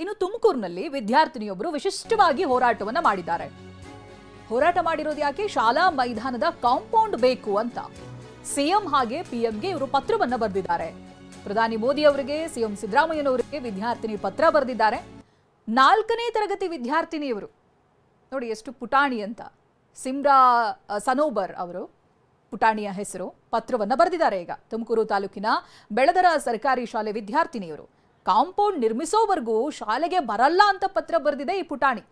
ಇನ್ನು ತುಮಕೂರಿನಲ್ಲಿ ವಿದ್ಯಾರ್ಥಿನಿಯೊಬ್ಬರು ವಿಶಿಷ್ಟವಾಗಿ ಹೋರಾಟವನ್ನ ಮಾಡಿದ್ದಾರೆ. ಹೋರಾಟ ಮಾಡಿರೋದು ಯಾಕೆ? ಶಾಲಾ ಮೈದಾನದ ಕಾಂಪೌಂಡ್ ಬೇಕು ಅಂತ ಸಿಎಂ ಹಾಗೆ ಪಿಎಂಗೆ ಇವರು ಪತ್ರವನ್ನ ಬರೆದಿದ್ದಾರೆ. ಪ್ರಧಾನಿ ಮೋದಿ ಅವರಿಗೆ, ಸಿಎಂ ಸಿದ್ದರಾಮಯ್ಯನವರಿಗೆ ವಿದ್ಯಾರ್ಥಿನಿ ಪತ್ರ ಬರೆದಿದ್ದಾರೆ. 4ನೇ ತರಗತಿ ವಿದ್ಯಾರ್ಥಿನಿಯವರು ನೋಡಿ ಎಷ್ಟು ಪುಟಾಣಿ ಅಂತ. ಸಿಮ್ರಾ ಸನೋಬರ್ ಅವರು ಪುಟಾಣಿಯ ಹೆಸರು. ಪತ್ರವನ್ನ ಬರೆದಿದ್ದಾರೆ. ಈಗ ತುಮಕೂರು ತಾಲೂಕಿನ ಬೆಳದರ ಸರ್ಕಾರಿ ಶಾಲೆ ವಿದ್ಯಾರ್ಥಿನಿಯರು ಕಾಂಪೌಂಡ್ ನಿರ್ಮಿಸೋವರೆಗೂ ಶಾಲೆಗೆ ಬರಲ್ಲ ಅಂತ ಪತ್ರ ಬರೆದಿದೆ ಈ ಪುಟಾಣಿ.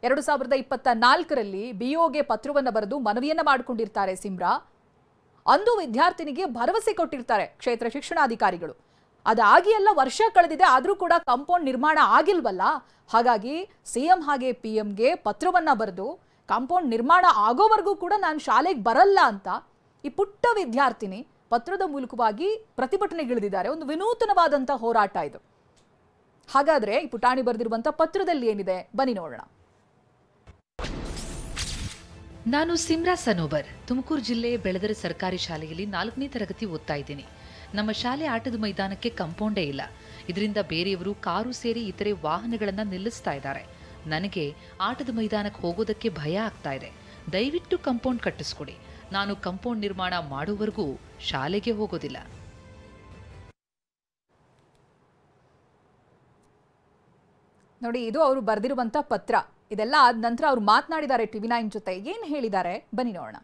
2024ರಲ್ಲಿ ಬಿಒಗೆ ಪತ್ರವನ್ನು ಬರೆದು ಮನವಿಯನ್ನ ಮಾಡಿಕೊಂಡಿರ್ತಾರೆ ಸಿಮ್ರಾ. ಅಂದು ವಿದ್ಯಾರ್ಥಿನಿಗೆ ಭರವಸೆ ಕೊಟ್ಟಿರ್ತಾರೆ ಕ್ಷೇತ್ರ ಶಿಕ್ಷಣಾಧಿಕಾರಿಗಳು. ಅದಾಗಿ ಎಲ್ಲ ವರ್ಷ ಕಳೆದಿದೆ, ಆದರೂ ಕೂಡ ಕಾಂಪೌಂಡ್ ನಿರ್ಮಾಣ ಆಗಿಲ್ವಲ್ಲ. ಹಾಗಾಗಿ ಸಿಎಂ ಹಾಗೆ ಪಿಎಂಗೆ ಪತ್ರವನ್ನ ಬರೆದು ಕಾಂಪೌಂಡ್ ನಿರ್ಮಾಣ ಆಗೋವರೆಗೂ ಕೂಡ ನಾನು ಶಾಲೆಗೆ ಬರಲ್ಲ ಅಂತ ಈ ಪುಟ್ಟ ವಿದ್ಯಾರ್ಥಿನಿ ಪತ್ರದ ಮೂಲಕವಾಗಿ ಪ್ರತಿಭಟನೆಗಿಳಿದಿದ್ದಾರೆ. ಒಂದು ವಿನೂತನವಾದಂಥ ಹೋರಾಟ ಇದು. ಹಾಗಾದ್ರೆ ಈ ಪುಟಾಣಿ ಬರೆದಿರುವಂಥ ಪತ್ರದಲ್ಲಿ ಏನಿದೆ ಬನ್ನಿ ನೋಡೋಣ. ನಾನು ಸಿಮ್ರಾ ಸನೋಬರ್, ತುಮಕೂರು ಜಿಲ್ಲೆ ಬೆಳದರ ಸರ್ಕಾರಿ ಶಾಲೆಯಲ್ಲಿ 4ನೇ ತರಗತಿ ಓದ್ತಾ ಇದ್ದೀನಿ. ನಮ್ಮ ಶಾಲೆ ಆಟದ ಮೈದಾನಕ್ಕೆ ಕಾಂಪೌಂಡೇ ಇಲ್ಲ. ಇದರಿಂದ ಬೇರೆಯವರು ಕಾರು ಸೇರಿ ಇತರೆ ವಾಹನಗಳನ್ನು ನಿಲ್ಲಿಸ್ತಾ ಇದ್ದಾರೆ. ನನಗೆ ಆಟದ ಮೈದಾನಕ್ಕೆ ಹೋಗೋದಕ್ಕೆ ಭಯ ಆಗ್ತಾ ಇದೆ. ದಯವಿಟ್ಟು ಕಾಂಪೌಂಡ್ ಕಟ್ಟಿಸ್ಕೊಡಿ. ನಾನು ಕಾಂಪೌಂಡ್ ನಿರ್ಮಾಣ ಮಾಡುವವರೆಗೂ ಶಾಲೆಗೆ ಹೋಗೋದಿಲ್ಲ. ನೋಡಿ, ಇದು ಅವರು ಬರೆದಿರುವಂತ ಪತ್ರ. ಇದೆಲ್ಲ ಆದ ನಂತರ ಅವ್ರು ಮಾತನಾಡಿದ್ದಾರೆ ಟಿವಿ9 ಜೊತೆ. ಏನ್ ಹೇಳಿದ್ದಾರೆ ಬನ್ನಿ ನೋಡೋಣ.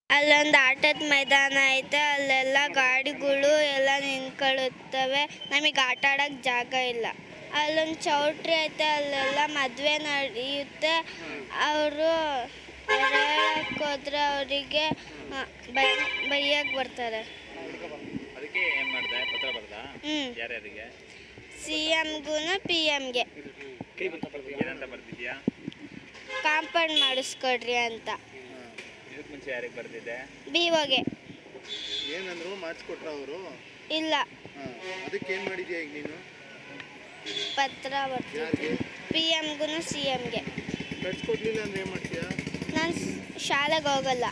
ಅಲ್ಲೊಂದು ಆಟದ ಮೈದಾನ ಐತೆ, ಅಲ್ಲೆಲ್ಲ ಗಾಡಿಗಳು ಎಲ್ಲ ನಿಂತ್ಕೊಳ್ಳುತ್ತವೆ. ನಮಗೆ ಆಟ ಆಡೋಕ್ಕೆ ಜಾಗ ಇಲ್ಲ. ಅಲ್ಲೊಂದು ಚೌಟ್ರಿ ಐತೆ, ಅಲ್ಲೆಲ್ಲ ಮದುವೆ ನಡೆಯುತ್ತೆ. ಅವರು ಹೇಳಕ್ಕೆ ಹೋದ್ರೆ ಅವರಿಗೆ ಬೈಯಕ್ಕೆ ಬರ್ತಾರೆ. ಸಿಎಂಗೂ ಪಿಎಂಗೆ ಕಾಂಪೌಂಡ್ ಮಾಡಿಸ್ಕೊಡ್ರಿ ಅಂತ. ಬಿಒಗೆ ಏನಂದ್ರು ಮಾಡಿಸ್ಕೊಟ್ರ ಅವರು? ಇಲ್ಲ. ಅದಕ್ಕೆ ಏನು ಮಾಡಿದ್ಯಾ ಈಗ ನೀನು? ಪತ್ರ ಬರ್ತಿದ್ದೆ ಪಿಎಂಗೂ ಸಿಎಂಗೆ. ಕಟ್ಸ್ಕೊಡ್ಲಿಲ್ಲ ಅಂದ್ರೆ ಏನು ಮಾಡ್ತೀಯಾ? ನಾನು ಶಾಲೆಗೆ ಹೋಗಲ್ಲ.